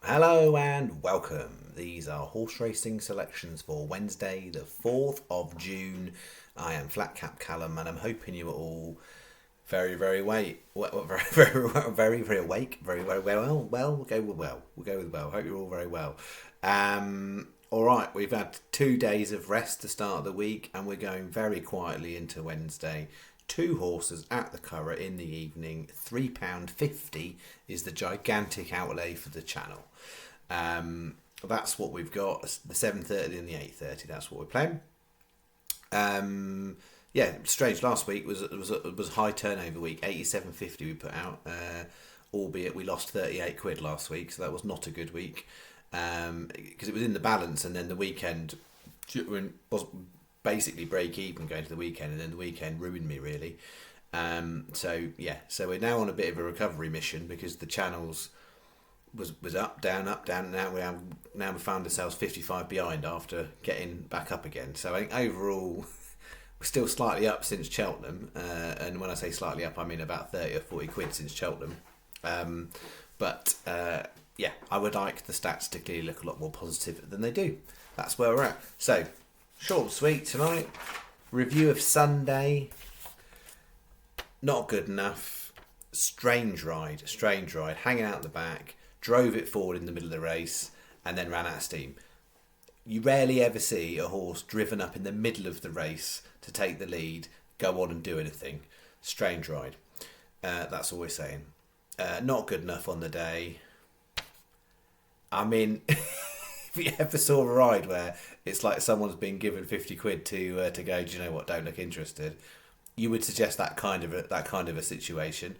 Hello and welcome. These are horse racing selections for Wednesday, the 4th of June. I am flatcapcallum and I'm hoping you are all very awake, very well. We'll go with well. We'll go with well. Hope you're all very well. All right, we've had 2 days of rest to start the week, and we're going very quietly into Wednesday. Two horses at the Curragh in the evening. £3.50 is the gigantic outlay for the channel. That's what we've got. The 7:30 and the 8:30. That's what we're playing. Yeah, strange. Last week was high turnover week. 87.50 we put out. Albeit we lost 38 quid last week, so that was not a good week. Because it was in the balance, and then the weekend was basically break even going to the weekend, and then the weekend ruined me really. So we're now on a bit of a recovery mission because the channels was up, down, and now we found ourselves 55 behind after getting back up again. So I think overall we're still slightly up since Cheltenham, and when I say slightly up, I mean about 30 or 40 quid since Cheltenham. Yeah, I would like the stats to clearly look a lot more positive than they do. That's where we're at. So, short and sweet tonight. Review of Sunday. Not good enough. Strange ride. Hanging out the back. Drove it forward in the middle of the race and then ran out of steam. You rarely ever see a horse driven up in the middle of the race to take the lead, go on and do anything. Strange ride. That's all we're saying. Not good enough on the day. I mean, if you ever saw a ride where it's like someone's been given 50 quid to go, do you know what, don't look interested, you would suggest that kind of a situation.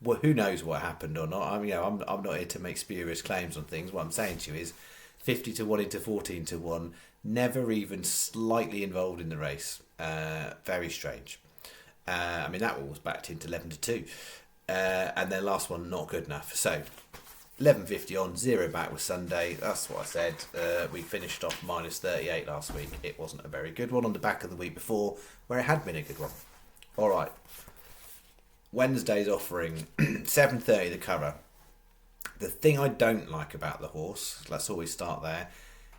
Well, who knows what happened or not? I mean, I'm not here to make spurious claims on things. What I'm saying to you is 50 to 1 into 14 to 1, never even slightly involved in the race. Very strange. I mean, that one was backed into 11 to 2. And then last one, not good enough. So 11.50 on, 0 back with Sunday. That's what I said. We finished off minus 38 last week. It wasn't a very good one on the back of the week before, where it had been a good one. All right. Wednesday's offering 7:30 the Curragh. The thing I don't like about the horse, let's always start there,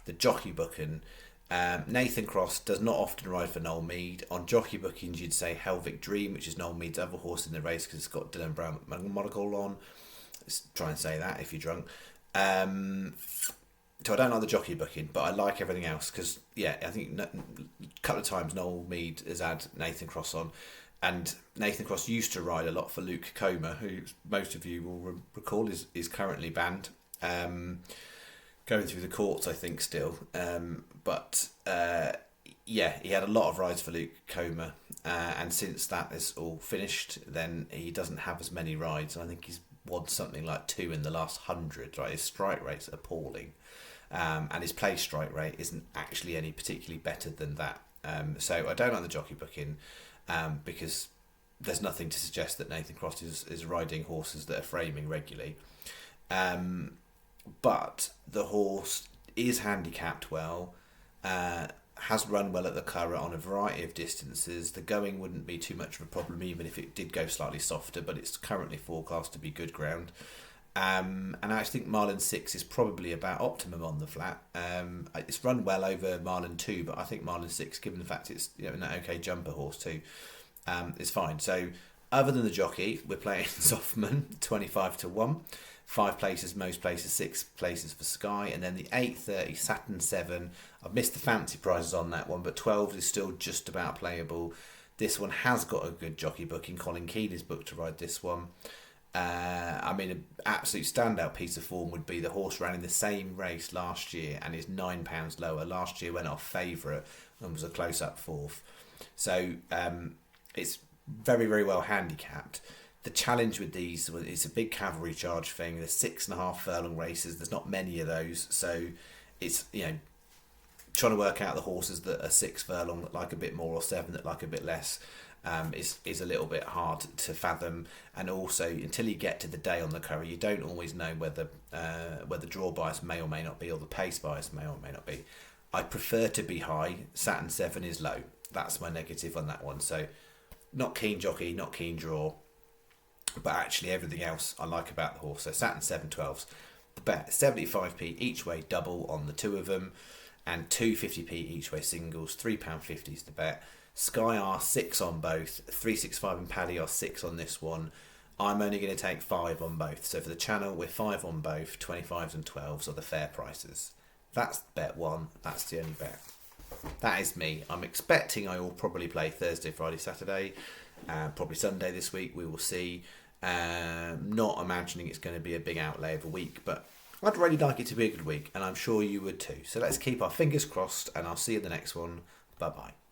the jockey booking. Nathan Cross does not often ride for Noel Mead. On jockey bookings, you'd say Helvic Dream, which is Noel Mead's other horse in the race because it's got Dylan Brown monocle on. Let's try and say that if you're drunk. So I don't like the jockey booking, but I like everything else because, yeah, I think a couple of times Noel Mead has had Nathan Cross on. And Nathan Cross used to ride a lot for Luke Comer, who most of you will recall is currently banned. Going through the courts, I think, still. Yeah, he had a lot of rides for Luke Comer. And since that is all finished, then he doesn't have as many rides. And I think he's won something like 2 in the last 100. Right? His strike rate's appalling. And his play strike rate isn't actually any particularly better than that. So I don't like the jockey booking. Because there's nothing to suggest that Nathan Cross is riding horses that are framing regularly. But the horse is handicapped well, has run well at the Curragh on a variety of distances. The going wouldn't be too much of a problem even if it did go slightly softer, but it's currently forecast to be good ground. And I actually think Marlin 6 is probably about optimum on the flat. It's run well over Marlin 2, but I think Marlin 6, given the fact it's an okay jumper horse too, is fine. So other than the jockey, we're playing Zoffman 25 to 1. 5 places, most places, 6 places for Sky, and then the 8:30 Saturn 7. I've missed the fancy prizes on that one, but 12 is still just about playable. This one has got a good jockey booking. Colin Keane is booked to ride this one. I mean, an absolute standout piece of form would be the horse ran in the same race last year and is £9 lower. Last year went off favourite and was a close-up 4th. So it's very, very well handicapped. The challenge with these is a big cavalry charge thing. There's 6.5 furlong races. There's not many of those. So it's, trying to work out the horses that are 6 furlong that like a bit more or 7 that like a bit less. Is a little bit hard to fathom, and also until you get to the day on the Curragh, you don't always know whether draw bias may or may not be, or the pace bias may or may not be. I prefer to be high. Saturn 7 is low. That's my negative on that one. So not keen jockey, not keen draw, but actually everything else I like about the horse. So Saturn 7 12s. The bet 75p each way double on the two of them, and 250p each way singles. £3.50 is the bet. Sky are 6 on both. 365 and Paddy are 6 on this one. I'm only going to take 5 on both. So for the channel, we're 5 on both. 25s and 12s are the fair prices. That's bet 1. That's the only bet. That is me. I'm expecting I will probably play Thursday, Friday, Saturday, probably Sunday this week. We will see. Not imagining it's going to be a big outlay of a week, but I'd really like it to be a good week, and I'm sure you would too. So let's keep our fingers crossed, and I'll see you in the next one. Bye bye.